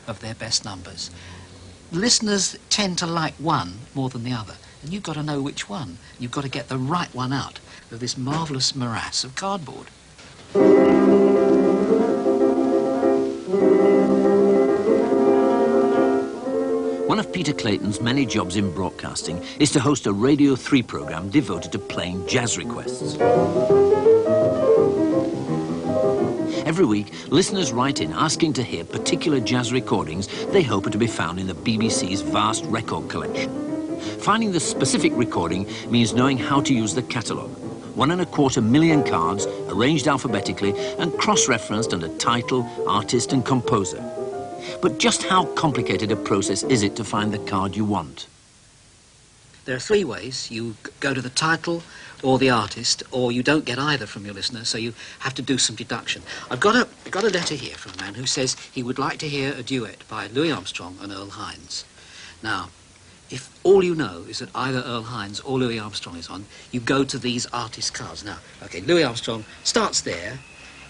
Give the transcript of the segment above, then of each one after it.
of their best numbers. Listeners tend to like one more than the other, and you've got to know which one. You've got to get the right one out of this marvellous morass of cardboard. One of Peter Clayton's many jobs in broadcasting is to host a Radio 3 programme devoted to playing jazz requests. Every week, listeners write in asking to hear particular jazz recordings they hope are to be found in the BBC's vast record collection. Finding the specific recording means knowing how to use the catalogue. 1.25 million cards, arranged alphabetically and cross-referenced under title, artist and composer. But just how complicated a process is it to find the card you want? There are three ways. You go to the title or the artist, or you don't get either from your listener, so you have to do some deduction. I've got a letter here from a man who says he would like to hear a duet by Louis Armstrong and Earl Hines. Now, if all you know is that either Earl Hines or Louis Armstrong is on, you go to these artist cards. Now, okay, Louis Armstrong starts there,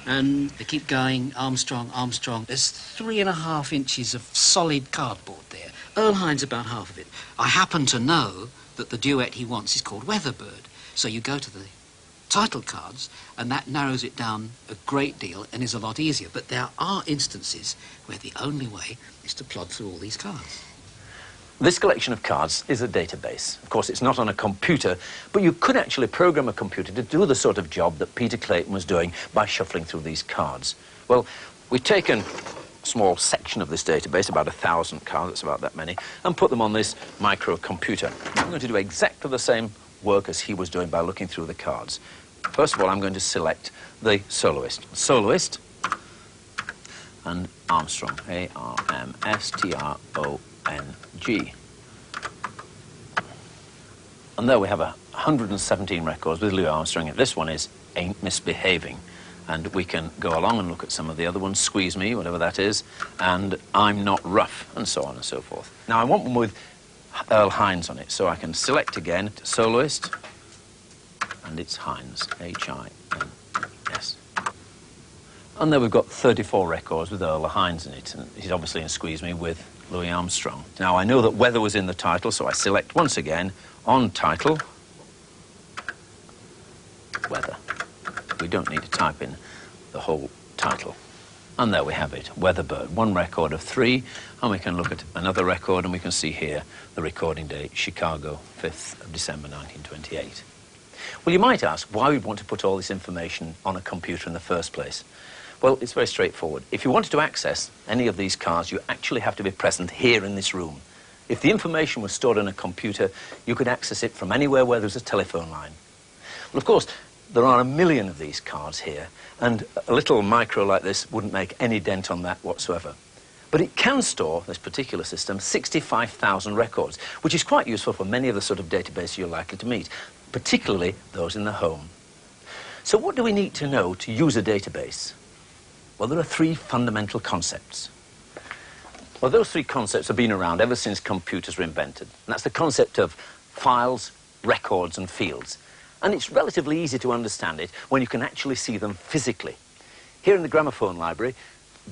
and they keep going, Armstrong, Armstrong. There's 3.5 inches of solid cardboard there. Earl Hines about half of it. I happen to know that the duet he wants is called Weatherbird. So you go to the title cards, and that narrows it down a great deal and is a lot easier. But there are instances where the only way is to plod through all these cards. This collection of cards is a database. Of course, it's not on a computer, but you could actually program a computer to do the sort of job that Peter Clayton was doing by shuffling through these cards. Well, we've taken a small section of this database, about 1,000 cards, it's about that many, and put them on this microcomputer. I'm going to do exactly the same work as he was doing by looking through the cards. First of all, I'm going to select the soloist. Soloist and Armstrong, A-R-M-S-T-R-O-N-G. And there we have 117 records with Louis Armstrong. This one is Ain't Misbehaving. And we can go along and look at some of the other ones, Squeeze Me, whatever that is, and I'm Not Rough, and so on and so forth. Now, I want one with Earl Hines on it, so I can select again, soloist, and it's Hines, H-I-N-S. And there we've got 34 records with Earl Hines in it, and he's obviously in Squeeze Me with Louis Armstrong. Now, I know that Weather was in the title, so I select once again, on title, Weather. We don't need to type in the whole title. And there we have it, Weatherbird, one record of 3, and we can look at another record and we can see here the recording date, Chicago, 5th of December 1928. Well, you might ask why we'd want to put all this information on a computer in the first place. Well, it's very straightforward. If you wanted to access any of these cards, you actually have to be present here in this room. If the information was stored on a computer, you could access it from anywhere where there's a telephone line. Well, of course, there are 1 million of these cards here, and a little micro like this wouldn't make any dent on that whatsoever. But it can store, this particular system, 65,000 records, which is quite useful for many of the sort of databases you're likely to meet, particularly those in the home. So what do we need to know to use a database? Well, there are 3 fundamental concepts. Well, those 3 concepts have been around ever since computers were invented. And that's the concept of files, records, and fields. And it's relatively easy to understand it when you can actually see them physically. Here in the gramophone library,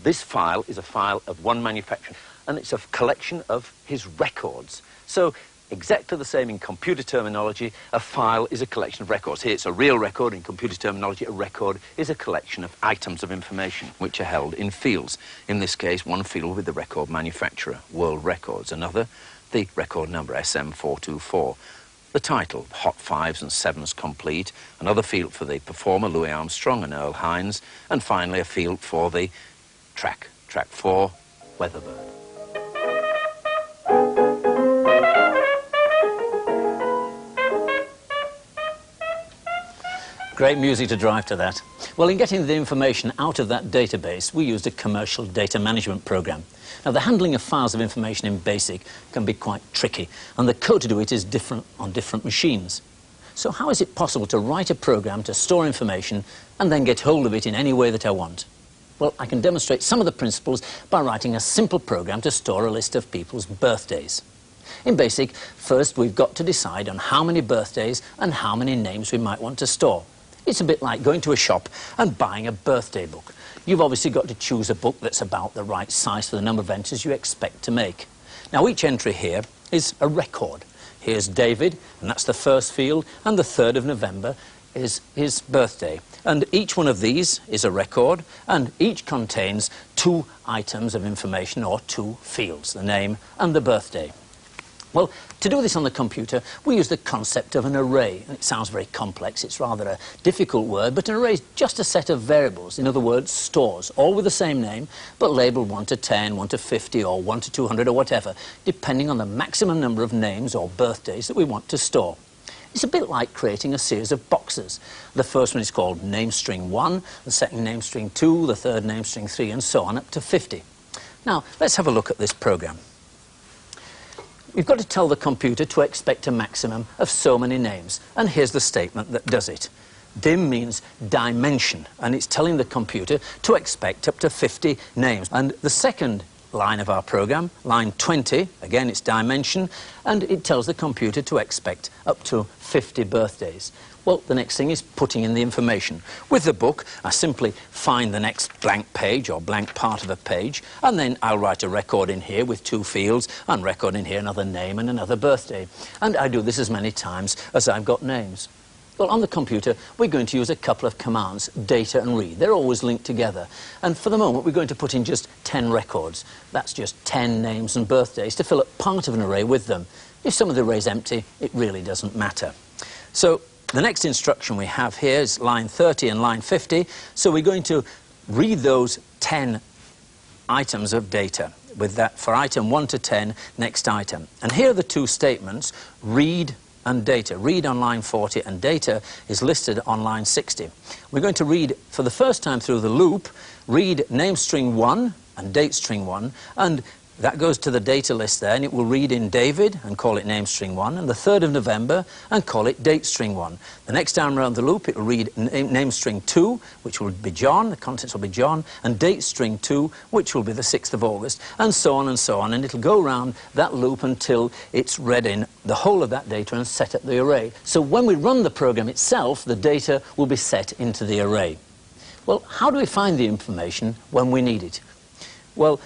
this file is a file of one manufacturer, and it's a collection of his records. So, exactly the same in computer terminology, a file is a collection of records. Here it's a real record. In computer terminology, a record is a collection of items of information which are held in fields. In this case, one field with the record manufacturer, World Records. Another, the record number, SM424. The title, Hot 5s and 7s Complete. Another field for the performer, Louis Armstrong and Earl Hines. And finally, a field for the track 4, Weatherbird. Great music to drive to that. Well, in getting the information out of that database, we used a commercial data management program. Now, the handling of files of information in BASIC can be quite tricky, and the code to do it is different on different machines. So how is it possible to write a program to store information and then get hold of it in any way that I want? Well, I can demonstrate some of the principles by writing a simple program to store a list of people's birthdays. In BASIC, first we've got to decide on how many birthdays and how many names we might want to store. It's a bit like going to a shop and buying a birthday book. you've obviously got to choose a book that's about the right size for the number of entries you expect to make. Now, each entry here is a record. Here's David, and that's the first field, and the 3rd of November is his birthday. And each one of these is a record, and each contains 2 items of information, or 2 fields, the name and the birthday. Well, to do this on the computer, we use the concept of an array. And it sounds very complex, it's rather a difficult word, but an array is just a set of variables, in other words, stores, all with the same name, but labelled 1 to 10, 1 to 50, or 1 to 200, or whatever, depending on the maximum number of names or birthdays that we want to store. It's a bit like creating a series of boxes. The first one is called name string 1, the second name string 2, the third name string 3, and so on, up to 50. Now, let's have a look at this program. We've got to tell the computer to expect a maximum of so many names, and here's the statement that does it. Dim means dimension, and it's telling the computer to expect up to 50 names. And the second line of our program, line 20, again it's dimension, and it tells the computer to expect up to 50 birthdays. Well, the next thing is putting in the information. With the book, I simply find the next blank page or blank part of a page, and then I'll write a record in here with 2 fields, and record in here another name and another birthday. And I do this as many times as I've got names. Well, on the computer, we're going to use a couple of commands, data and read. They're always linked together. And for the moment, we're going to put in just 10 records. That's just 10 names and birthdays to fill up part of an array with them. If some of the array's empty, it really doesn't matter. So the next instruction we have here is line 30 and line 50. So we're going to read those 10 items of data with that for item 1 to 10, next item. And here are the 2 statements, read and data. Read on line 40 and data is listed on line 60. We're going to read for the first time through the loop, read name string 1 and date string 1, and that goes to the data list there, and it will read in David and call it name string 1, and the 3rd of November and call it date string 1. The next time around the loop, it will read name string 2, which will be John, the contents will be John, and date string 2, which will be the 6th of August, and so on, and it'll go around that loop until it's read in the whole of that data and set up the array. So when we run the program itself, the data will be set into the array. Well, how do we find the information when we need it? Well,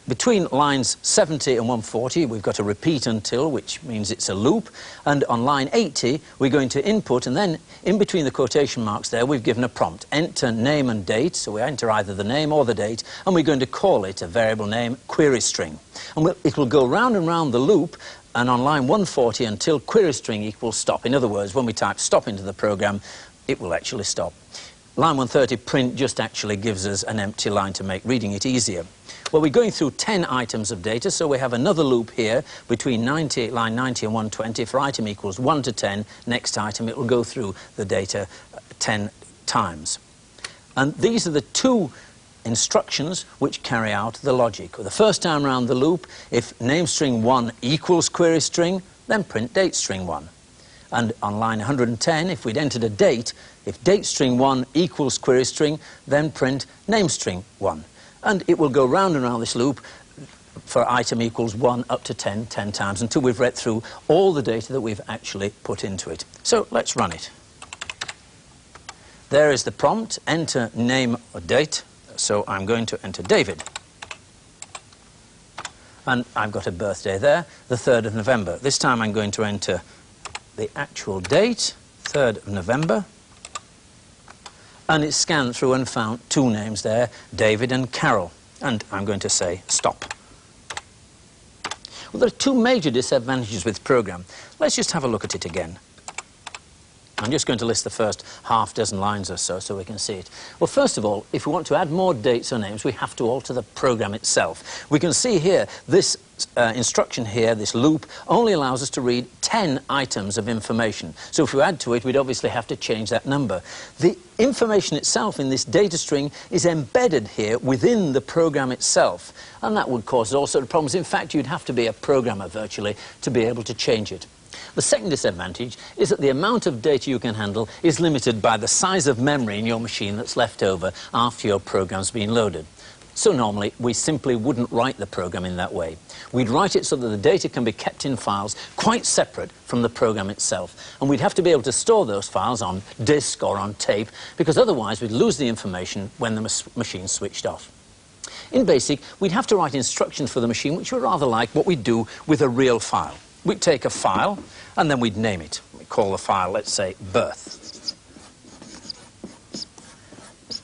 between lines 70 and 140, we've got a repeat until, which means it's a loop. And on line 80, we're going to input, and then in between the quotation marks there, we've given a prompt. Enter name and date, so we enter either the name or the date, and we're going to call it a variable name query string. And it will go round and round the loop, and on line 140 until query string equals stop. In other words, when we type stop into the program, it will actually stop. Line 130 print just actually gives us an empty line to make reading it easier. Well, we're going through 10 items of data, so we have another loop here between line 90 and 120 for item equals 1 to 10. Next item, it will go through the data 10 times. And these are the 2 instructions which carry out the logic. The first time around the loop, if name string 1 equals query string, then print date string 1. And on line 110, if we'd entered a date, if date string 1 equals query string, then print name string 1. And it will go round and round this loop for item equals 1 up to 10 times until we've read through all the data that we've actually put into it. So let's run it. There is the prompt, enter name or date. So I'm going to enter David. And I've got a birthday there, the 3rd of November. This time I'm going to enter the actual date, 3rd of November. And it's scanned through and found 2 names there, David and Carol. And I'm going to say stop. Well, there are 2 major disadvantages with the program. Let's just have a look at it again. I'm just going to list the first half dozen lines or so we can see it. Well, first of all, if we want to add more dates or names, we have to alter the program itself. We can see here, this instruction here, this loop, only allows us to read 10 items of information. So if we add to it, we'd obviously have to change that number. The information itself in this data string is embedded here within the program itself, and that would cause all sorts of problems. In fact, you'd have to be a programmer virtually to be able to change it. The second disadvantage is that the amount of data you can handle is limited by the size of memory in your machine that's left over after your program's been loaded. So normally, we simply wouldn't write the program in that way. We'd write it so that the data can be kept in files quite separate from the program itself. And we'd have to be able to store those files on disk or on tape, because otherwise we'd lose the information when the machine switched off. In BASIC, we'd have to write instructions for the machine which were rather like what we'd do with a real file. We'd take a file, and then we'd name it. We'd call the file, let's say, birth.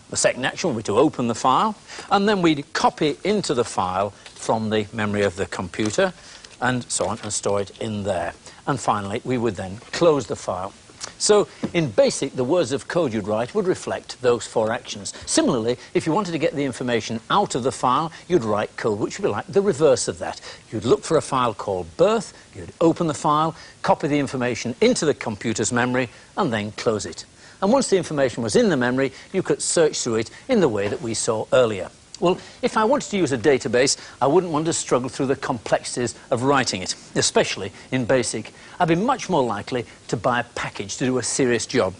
The second action would be to open the file, and then we'd copy into the file from the memory of the computer, and so on, and store it in there. And finally, we would then close the file. So in BASIC, the words of code you'd write would reflect those 4 actions. Similarly, if you wanted to get the information out of the file, you'd write code which would be like the reverse of that. You'd look for a file called birth, you'd open the file, copy the information into the computer's memory, and then close it. And once the information was in the memory, you could search through it in the way that we saw earlier. Well, if I wanted to use a database, I wouldn't want to struggle through the complexities of writing it, especially in BASIC. I'd be much more likely to buy a package to do a serious job.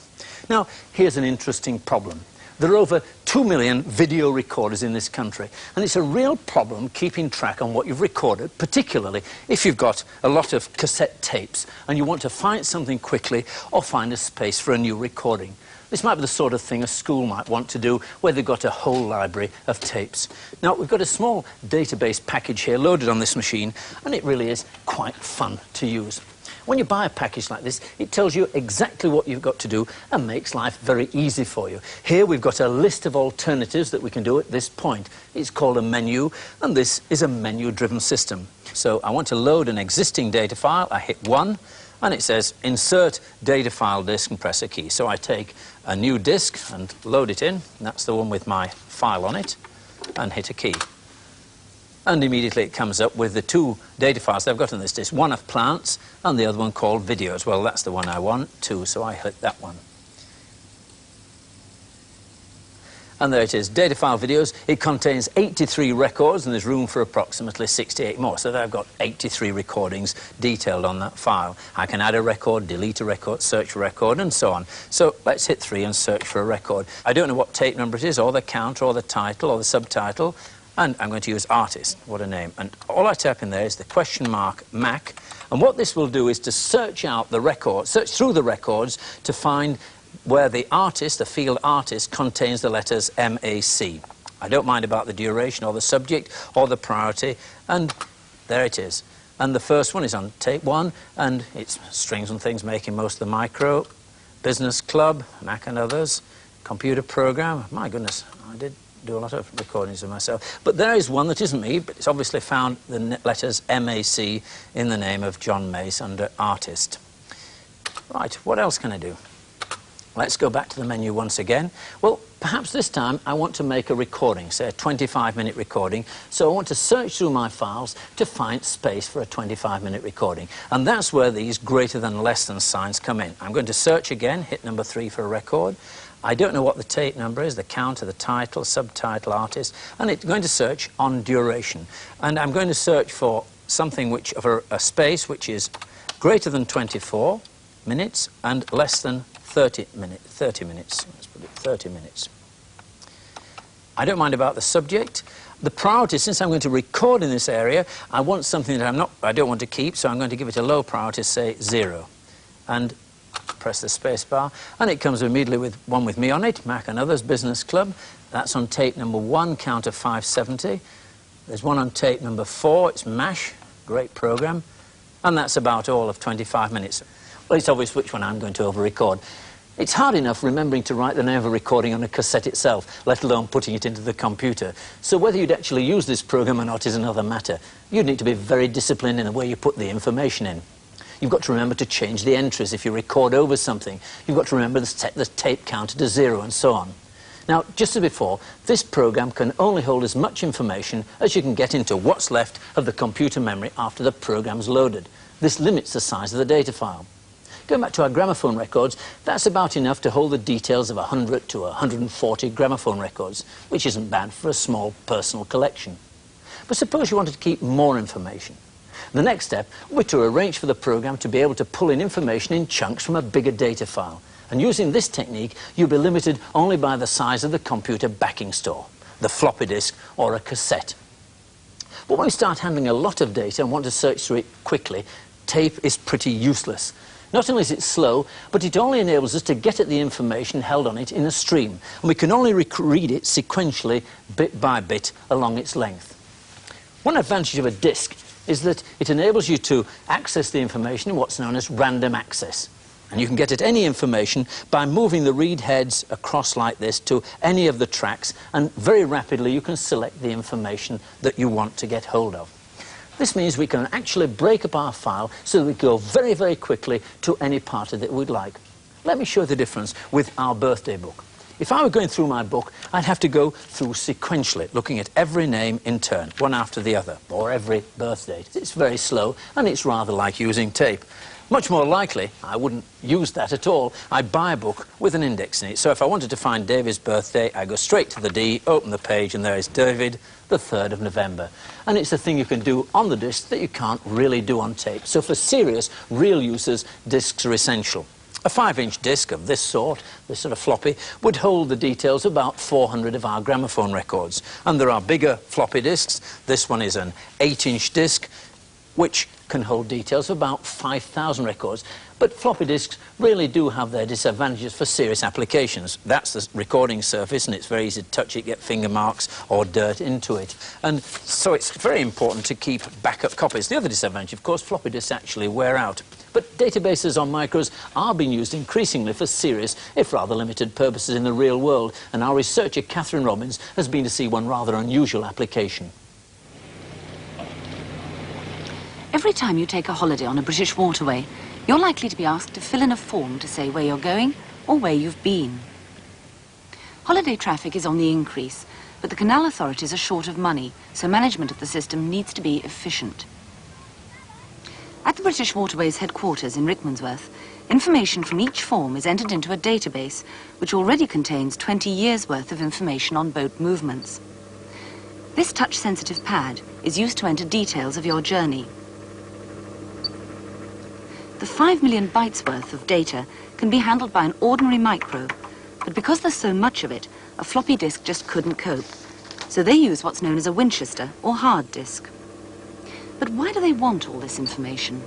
Now, here's an interesting problem. There are over 2 million video recorders in this country, and it's a real problem keeping track on what you've recorded, particularly if you've got a lot of cassette tapes and you want to find something quickly or find a space for a new recording. This might be the sort of thing a school might want to do where they've got a whole library of tapes. Now, we've got a small database package here loaded on this machine, and it really is quite fun to use. When you buy a package like this, it tells you exactly what you've got to do and makes life very easy for you. Here we've got a list of alternatives that we can do at this point. It's called a menu, and this is a menu-driven system. So I want to load an existing data file. I hit 1, and it says insert data file disk and press a key. So I take a new disk and load it in, and that's the one with my file on it, and hit a key. And immediately it comes up with the 2 data files that I've got on this disk, one of plants and the other one called videos. Well, that's the one I want, 2, so I hit that one. And there it is, data file videos. It contains 83 records, and there's room for approximately 68 more. So there I've got 83 recordings detailed on that file. I can add a record, delete a record, search for a record, and so on. So let's hit 3 and search for a record. I don't know what tape number it is, or the count, or the title, or the subtitle. And I'm going to use artist. What a name. And all I type in there is the question mark Mac. And what this will do is to search out the record, search through the records to find where the artist, the field artist, contains the letters MAC. I don't mind about the duration or the subject or the priority. And there it is. And the first one is on tape 1, and it's strings and things making most of the micro. Business Club, Mac and others. Computer program. My goodness, I did do a lot of recordings of myself. But there is one that isn't me, but it's obviously found the letters MAC in the name of John Mace under artist. Right, what else can I do? Let's go back to the menu once again. Well, perhaps this time I want to make a recording, say a 25-minute recording, so I want to search through my files to find space for a 25-minute recording. And that's where these greater than, less than signs come in. I'm going to search again, hit number 3 for a record. I don't know what the tape number is, the count of the title, subtitle, artist, and it's going to search on duration. And I'm going to search for something which, of a space which is greater than 24 minutes and less than 30 minutes. Let's put it 30 minutes. I don't mind about the subject. The priority, since I'm going to record in this area, I want something that I don't want to keep, so I'm going to give it a low priority, say 0. And press the space bar, and it comes immediately with one with me on it, Mac and Others, Business Club. That's on tape number 1, count of 570. There's one on tape number 4, it's MASH, great program. And that's about all of 25 minutes. Well, it's obvious which one I'm going to over-record. It's hard enough remembering to write the name of a recording on a cassette itself, let alone putting it into the computer. So whether you'd actually use this program or not is another matter. You'd need to be very disciplined in the way you put the information in. You've got to remember to change the entries if you record over something. You've got to remember to set the tape counter to 0 and so on. Now, just as before, this program can only hold as much information as you can get into what's left of the computer memory after the program's loaded. This limits the size of the data file. Going back to our gramophone records, that's about enough to hold the details of 100 to 140 gramophone records, which isn't bad for a small personal collection. But suppose you wanted to keep more information. The next step would be to arrange for the program to be able to pull in information in chunks from a bigger data file. And using this technique, you'll be limited only by the size of the computer backing store. the floppy disk or a cassette. But when we start handling a lot of data and want to search through it quickly, tape is pretty useless. Not only is it slow, but it only enables us to get at the information held on it in a stream, and we can only read it sequentially, bit by bit, along its length. One advantage of a disk is that it enables you to access the information in what's known as random access. And you can get at any information by moving the read heads across like this to any of the tracks, and very rapidly you can select the information that you want to get hold of. This means we can actually break up our file so that we go very, very quickly to any part of it we'd like. Let me show you the difference with our birthday book. If I were going through my book, I'd have to go through sequentially, looking at every name in turn, one after the other, or every birth date. It's very slow, and it's rather like using tape. Much more likely, I wouldn't use that at all. I'd buy a book with an index in it. So if I wanted to find David's birthday, I go straight to the D, open the page, and there is David, the 3rd of November. And it's a thing you can do on the disc that you can't really do on tape. So for serious, real users, discs are essential. A 5-inch disc of this sort of floppy, would hold the details of about 400 of our gramophone records. And there are bigger floppy disks. This one is an 8-inch disc, which can hold details of about 5,000 records. But floppy disks really do have their disadvantages for serious applications. That's the recording surface, and it's very easy to touch it, get finger marks or dirt into it. And so it's very important to keep backup copies. The other disadvantage, of course, floppy disks actually wear out. But databases on micros are being used increasingly for serious, if rather limited, purposes in the real world. And our researcher, Catherine Robbins, has been to see one rather unusual application. Every time you take a holiday on a British waterway, you're likely to be asked to fill in a form to say where you're going or where you've been. Holiday traffic is on the increase, but the canal authorities are short of money, so management of the system needs to be efficient. At the British Waterways headquarters in Rickmansworth, information from each form is entered into a database which already contains 20 years' worth of information on boat movements. This touch-sensitive pad is used to enter details of your journey. The 5 million bytes worth of data can be handled by an ordinary micro, but because there's so much of it, a floppy disk just couldn't cope. So they use what's known as a Winchester or hard disk. But why do they want all this information?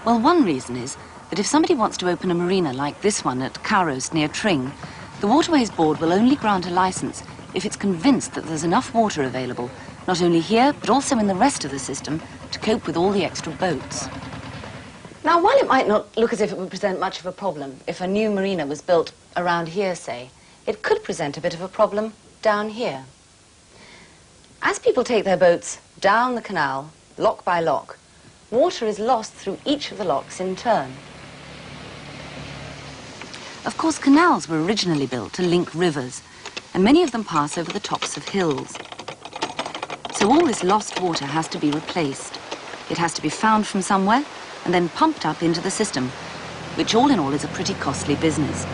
Well, one reason is that if somebody wants to open a marina like this one at Cowroast near Tring, the Waterways Board will only grant a licence if it's convinced that there's enough water available, not only here, but also in the rest of the system, to cope with all the extra boats. Now, while it might not look as if it would present much of a problem if a new marina was built around here, say, it could present a bit of a problem down here. As people take their boats down the canal, lock by lock, water is lost through each of the locks in turn. Of course, canals were originally built to link rivers, and many of them pass over the tops of hills. So all this lost water has to be replaced. It has to be found from somewhere and then pumped up into the system, which all in all is a pretty costly business.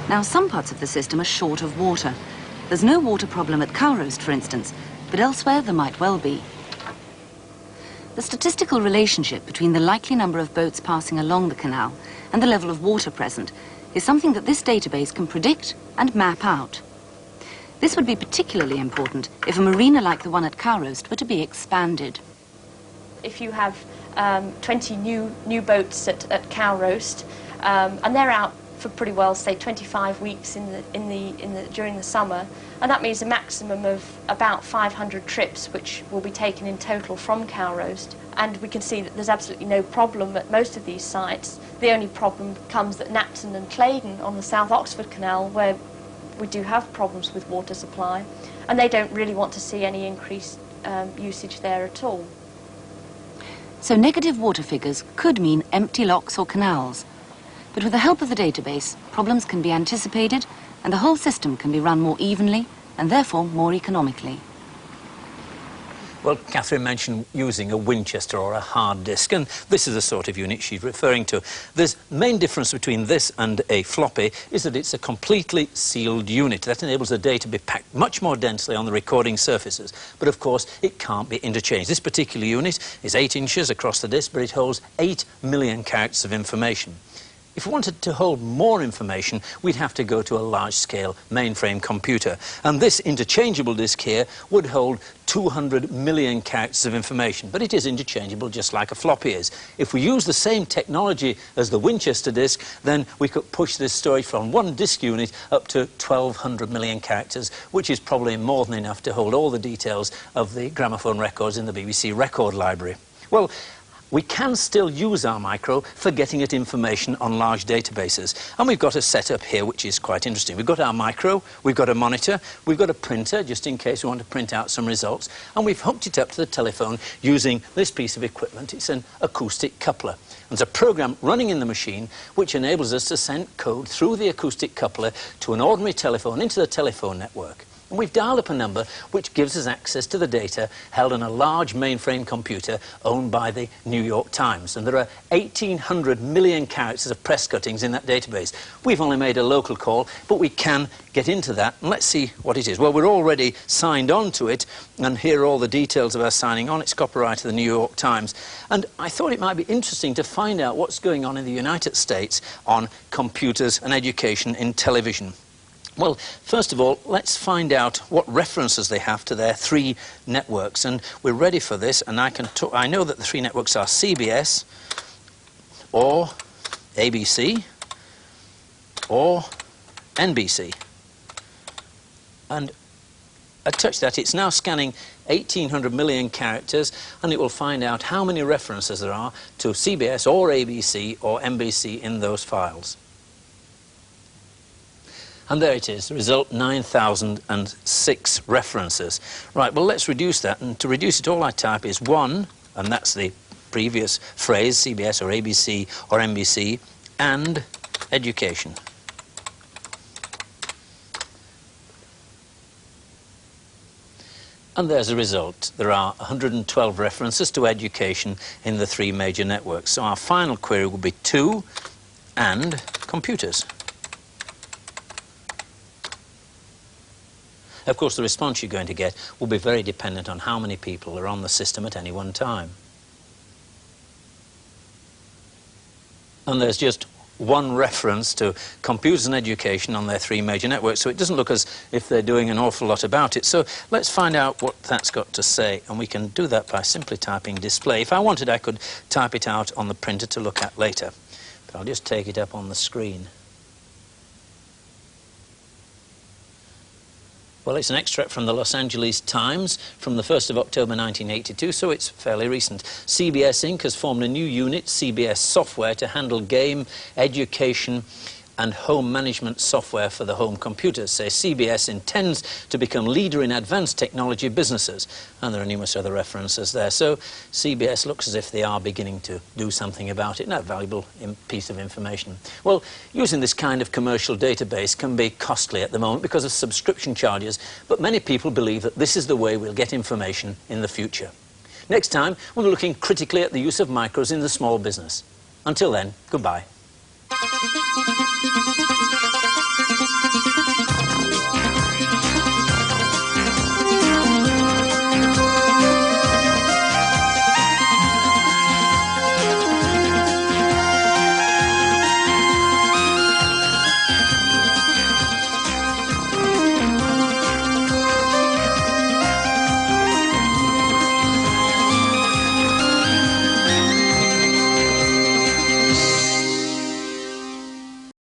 Now, some parts of the system are short of water. There's no water problem at Cowroast, for instance, but elsewhere there might well be. The statistical relationship between the likely number of boats passing along the canal and the level of water present is something that this database can predict and map out. This would be particularly important if a marina like the one at Cowroast were to be expanded. If you have 20 new boats at Cowroast, and they're out for pretty well, say 25 weeks during the summer, and that means a maximum of about 500 trips, which will be taken in total from Cowroast. And we can see that there's absolutely no problem at most of these sites. The only problem comes at Knapton and Claydon on the South Oxford Canal, where we do have problems with water supply, and they don't really want to see any increased usage there at all. So negative water figures could mean empty locks or canals. But with the help of the database, problems can be anticipated and the whole system can be run more evenly and therefore more economically. Well, Catherine mentioned using a Winchester or a hard disk, and this is the sort of unit she's referring to. The main difference between this and a floppy is that it's a completely sealed unit. That enables the data to be packed much more densely on the recording surfaces. But of course, it can't be interchanged. This particular unit is 8 inches across the disk, but it holds 8 million characters of information. If we wanted to hold more information, we'd have to go to a large-scale mainframe computer. And this interchangeable disk here would hold 200 million characters of information. But it is interchangeable just like a floppy is. If we use the same technology as the Winchester disk, then we could push this storage from one disk unit up to 1,200 million characters, which is probably more than enough to hold all the details of the gramophone records in the BBC record library. Well, we can still use our micro for getting at information on large databases. And we've got a setup here which is quite interesting. We've got our micro, we've got a monitor, we've got a printer just in case we want to print out some results, and we've hooked it up to the telephone using this piece of equipment. It's an acoustic coupler. There's a program running in the machine which enables us to send code through the acoustic coupler to an ordinary telephone into the telephone network. And we've dialed up a number which gives us access to the data held on a large mainframe computer owned by the New York Times. And there are 1,800 million characters of press cuttings in that database. We've only made a local call, but we can get into that. And let's see what it is. Well, we're already signed on to it, and here are all the details of our signing on. It's copyright of the New York Times. And I thought it might be interesting to find out what's going on in the United States on computers and education in television. Well, first of all, let's find out what references they have to their three networks. And we're ready for this, and I know that the three networks are CBS, or ABC, or NBC. And I touch that, it's now scanning 1,800 million characters, and it will find out how many references there are to CBS or ABC or NBC in those files. And there it is, the result, 9,006 references. Right, well, let's reduce that. And to reduce it, all I type is 1, and that's the previous phrase, CBS or ABC or NBC, and education. And there's a result. There are 112 references to education in the three major networks. So our final query will be to and computers. Of course, the response you're going to get will be very dependent on how many people are on the system at any one time. And there's just one reference to computers and education on their three major networks, so it doesn't look as if they're doing an awful lot about it. So let's find out what that's got to say, and we can do that by simply typing display. If I wanted, I could type it out on the printer to look at later, but I'll just take it up on the screen. Well, it's an extract from the Los Angeles Times from the 1st of October 1982, so it's fairly recent. CBS Inc. has formed a new unit, CBS Software, to handle game, education and home management software for the home computers. Say CBS intends to become leader in advanced technology businesses. And there are numerous other references there. So CBS looks as if they are beginning to do something about it. A valuable piece of information. Well, using this kind of commercial database can be costly at the moment because of subscription charges, but many people believe that this is the way we'll get information in the future. Next time, we'll be looking critically at the use of micros in the small business. Until then, goodbye.